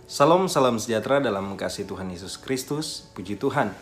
Salam, salam sejahtera dalam kasih Tuhan Yesus Kristus. Puji Tuhan.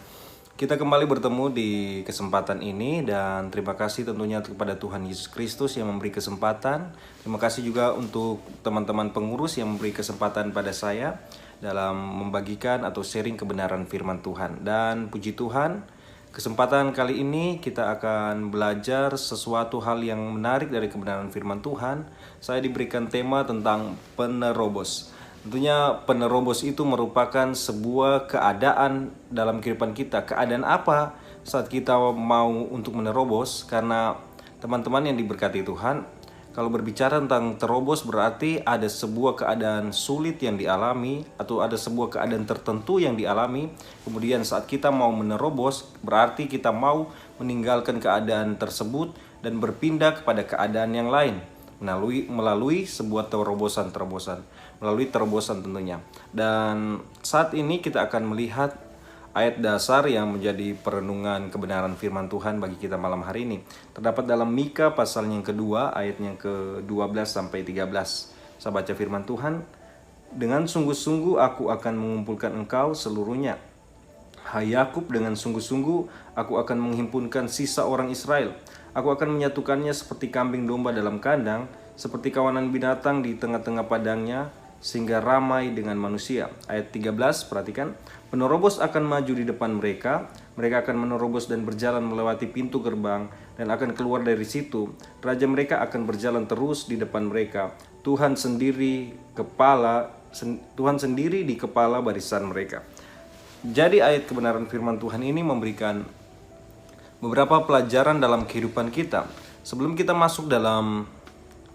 Kita kembali bertemu di kesempatan ini dan terima kasih tentunya kepada Tuhan Yesus Kristus yang memberi kesempatan. Terima kasih juga untuk teman-teman pengurus yang memberi kesempatan pada saya dalam membagikan atau sharing kebenaran firman Tuhan. Dan puji Tuhan, kesempatan kali ini kita akan belajar sesuatu hal yang menarik dari kebenaran firman Tuhan. Saya diberikan tema tentang penerobos. Tentunya penerobos itu merupakan sebuah keadaan dalam kehidupan kita. Keadaan apa saat kita mau untuk menerobos? Karena teman-teman yang diberkati Tuhan, kalau berbicara tentang terobos berarti ada sebuah keadaan sulit yang dialami atau ada sebuah keadaan tertentu yang dialami. Kemudian saat kita mau menerobos berarti kita mau meninggalkan keadaan tersebut dan berpindah kepada keadaan yang lain melalui sebuah terobosan tentunya. Dan saat ini kita akan melihat ayat dasar yang menjadi perenungan kebenaran firman Tuhan bagi kita malam hari ini. Terdapat dalam Mika pasal yang kedua, ayat yang ke-12 sampai 13. Saya baca firman Tuhan. Dengan sungguh-sungguh aku akan mengumpulkan engkau seluruhnya. Hai Yakub, dengan sungguh-sungguh aku akan menghimpunkan sisa orang Israel. Aku akan menyatukannya seperti kambing domba dalam kandang, seperti kawanan binatang di tengah-tengah padangnya, sehingga ramai dengan manusia. Ayat 13, perhatikan. Penerobos akan maju di depan mereka. Mereka akan menerobos dan berjalan melewati pintu gerbang dan akan keluar dari situ. Raja mereka akan berjalan terus di depan mereka. Tuhan sendiri di kepala barisan mereka. Jadi ayat kebenaran firman Tuhan ini memberikan beberapa pelajaran dalam kehidupan kita. Sebelum kita masuk dalam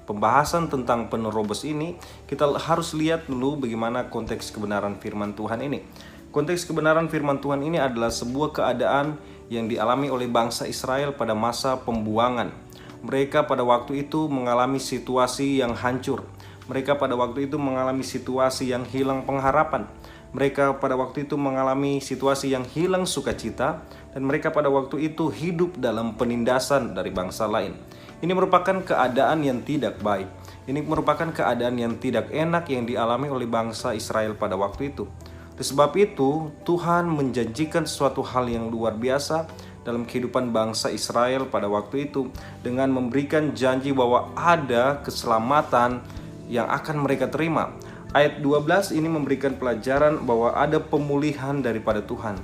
pembahasan tentang penerobos ini, kita harus lihat dulu bagaimana konteks kebenaran firman Tuhan ini. Konteks kebenaran firman Tuhan ini adalah sebuah keadaan yang dialami oleh bangsa Israel pada masa pembuangan. Mereka pada waktu itu mengalami situasi yang hancur. Mereka pada waktu itu mengalami situasi yang hilang pengharapan. Mereka pada waktu itu mengalami situasi yang hilang sukacita, dan mereka pada waktu itu hidup dalam penindasan dari bangsa lain. Ini merupakan keadaan yang tidak baik. Ini merupakan keadaan yang tidak enak yang dialami oleh bangsa Israel pada waktu itu. Oleh sebab itu, Tuhan menjanjikan suatu hal yang luar biasa dalam kehidupan bangsa Israel pada waktu itu dengan memberikan janji bahwa ada keselamatan yang akan mereka terima. Ayat 12 ini memberikan pelajaran bahwa ada pemulihan daripada Tuhan.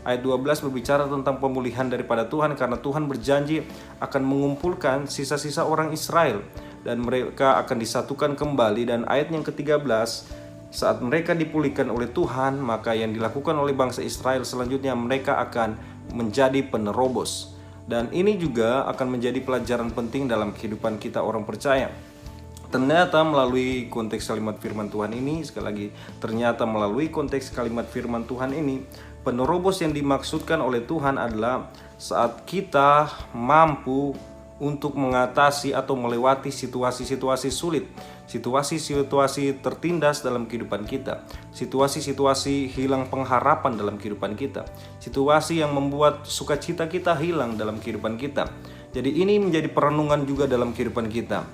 Ayat 12 berbicara tentang pemulihan daripada Tuhan karena Tuhan berjanji akan mengumpulkan sisa-sisa orang Israel dan mereka akan disatukan kembali. Dan ayat yang ke-13, saat mereka dipulihkan oleh Tuhan, maka yang dilakukan oleh bangsa Israel selanjutnya mereka akan menjadi penerobos. Dan ini juga akan menjadi pelajaran penting dalam kehidupan kita orang percaya. Ternyata melalui konteks kalimat firman Tuhan ini, sekali lagi, ternyata melalui konteks kalimat firman Tuhan ini, penerobos yang dimaksudkan oleh Tuhan adalah saat kita mampu untuk mengatasi atau melewati situasi-situasi sulit, situasi-situasi tertindas dalam kehidupan kita, situasi-situasi hilang pengharapan dalam kehidupan kita, situasi yang membuat sukacita kita hilang dalam kehidupan kita. Jadi ini menjadi perenungan juga dalam kehidupan kita.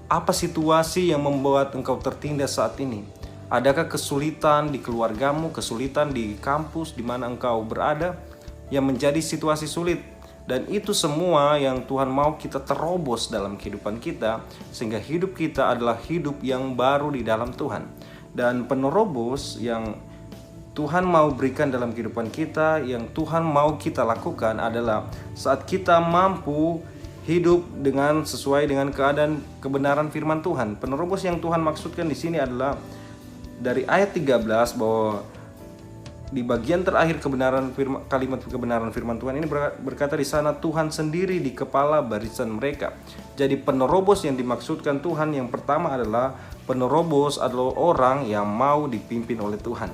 Apa situasi yang membuat engkau tertindas saat ini? Adakah kesulitan di keluargamu, kesulitan di kampus di mana engkau berada yang menjadi situasi sulit? Dan itu semua yang Tuhan mau kita terobos dalam kehidupan kita, sehingga hidup kita adalah hidup yang baru di dalam Tuhan. Dan penerobos yang Tuhan mau berikan dalam kehidupan kita, yang Tuhan mau kita lakukan adalah saat kita mampu hidup dengan sesuai dengan keadaan kebenaran firman Tuhan. Penerobos yang Tuhan maksudkan di sini adalah dari ayat 13 bahwa di bagian terakhir kalimat kebenaran firman Tuhan ini berkata di sana Tuhan sendiri di kepala barisan mereka. Jadi penerobos yang dimaksudkan Tuhan yang pertama adalah penerobos adalah orang yang mau dipimpin oleh Tuhan.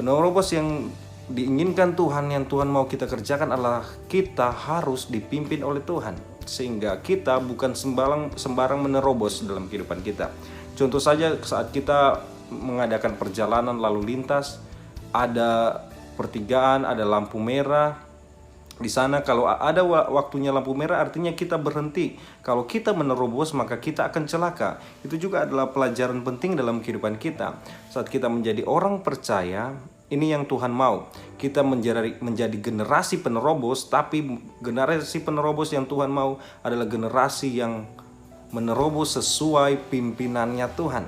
Penerobos yang diinginkan Tuhan, yang Tuhan mau kita kerjakan adalah kita harus dipimpin oleh Tuhan, sehingga kita bukan sembarang menerobos dalam kehidupan kita. Contoh saja saat kita mengadakan perjalanan lalu lintas, ada pertigaan, ada lampu merah, Di sana kalau ada waktunya lampu merah artinya kita berhenti. Kalau kita menerobos maka kita akan celaka. Itu juga adalah pelajaran penting dalam kehidupan kita. Saat kita menjadi orang percaya, ini yang Tuhan mau. Kita menjadi generasi penerobos, tapi generasi penerobos yang Tuhan mau adalah generasi yang menerobos sesuai pimpinannya Tuhan.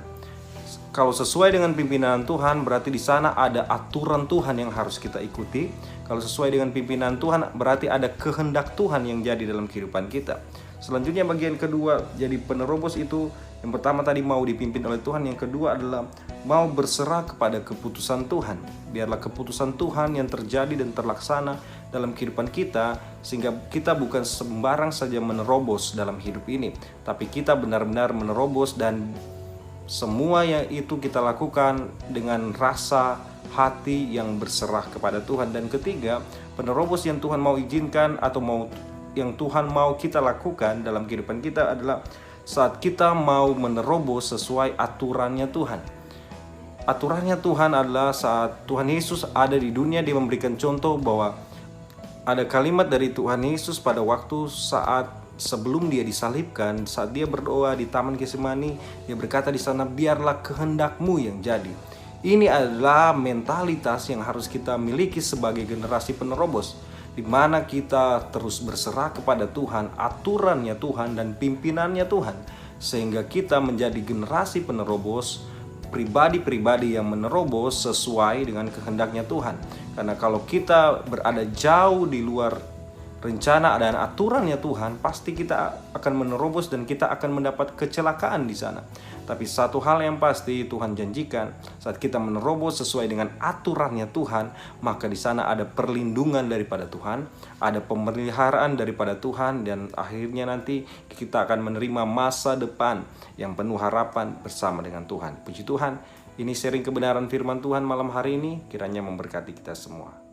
Kalau sesuai dengan pimpinan Tuhan, berarti di sana ada aturan Tuhan yang harus kita ikuti. Kalau sesuai dengan pimpinan Tuhan, berarti ada kehendak Tuhan yang jadi dalam kehidupan kita. Selanjutnya bagian kedua, jadi penerobos itu yang pertama tadi mau dipimpin oleh Tuhan, yang kedua adalah mau berserah kepada keputusan Tuhan. Biarlah keputusan Tuhan yang terjadi dan terlaksana dalam kehidupan kita, sehingga kita bukan sembarang saja menerobos dalam hidup ini, tapi kita benar-benar menerobos dan semua yang itu kita lakukan dengan rasa hati yang berserah kepada Tuhan. Dan ketiga, penerobos yang Tuhan mau izinkan atau yang Tuhan mau kita lakukan dalam kehidupan kita adalah saat kita mau menerobos sesuai aturannya Tuhan. Aturannya Tuhan adalah saat Tuhan Yesus ada di dunia, dia memberikan contoh bahwa ada kalimat dari Tuhan Yesus pada waktu saat sebelum dia disalibkan, saat dia berdoa di Taman Getsemani, dia berkata di sana, biarlah kehendakmu yang jadi. Ini adalah mentalitas yang harus kita miliki sebagai generasi penerobos, di mana kita terus berserah kepada Tuhan, aturannya Tuhan dan pimpinannya Tuhan, sehingga kita menjadi generasi penerobos, pribadi-pribadi yang menerobos sesuai dengan kehendaknya Tuhan. Karena kalau kita berada jauh di luar rencana dan aturannya Tuhan, pasti kita akan menerobos dan kita akan mendapat kecelakaan di sana. Tapi satu hal yang pasti Tuhan janjikan, saat kita menerobos sesuai dengan aturannya Tuhan, maka di sana ada perlindungan daripada Tuhan, ada pemeliharaan daripada Tuhan, dan akhirnya nanti kita akan menerima masa depan yang penuh harapan bersama dengan Tuhan. Puji Tuhan, ini sharing kebenaran firman Tuhan malam hari ini, kiranya memberkati kita semua.